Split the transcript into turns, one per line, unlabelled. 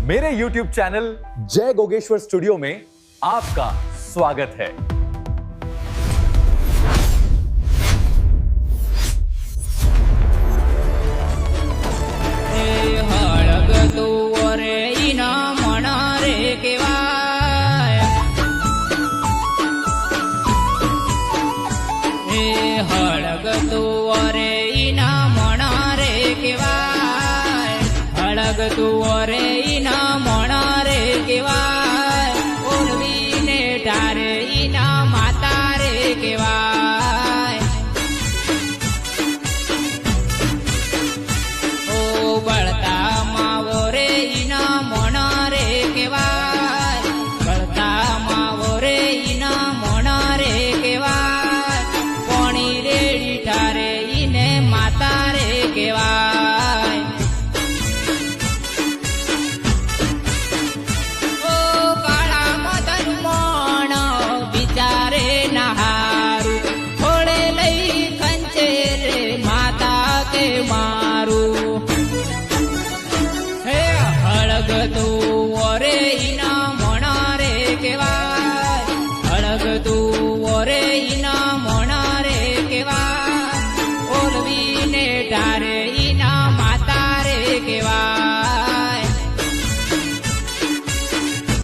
मेरे YouTube channel जय गोगेश्वर studio में आपका स्वागत है।
तुवरे इना मणा रे केवाय ओणवीने ठारे इना माता रे केवाय ओ बळता मावो रे इना मणा रे केवाय बळता मावो रे इना मणा रे केवाय कोणी रेडी ठारे इने माता रे केवाय મારું હે હળગતું વરે ઇના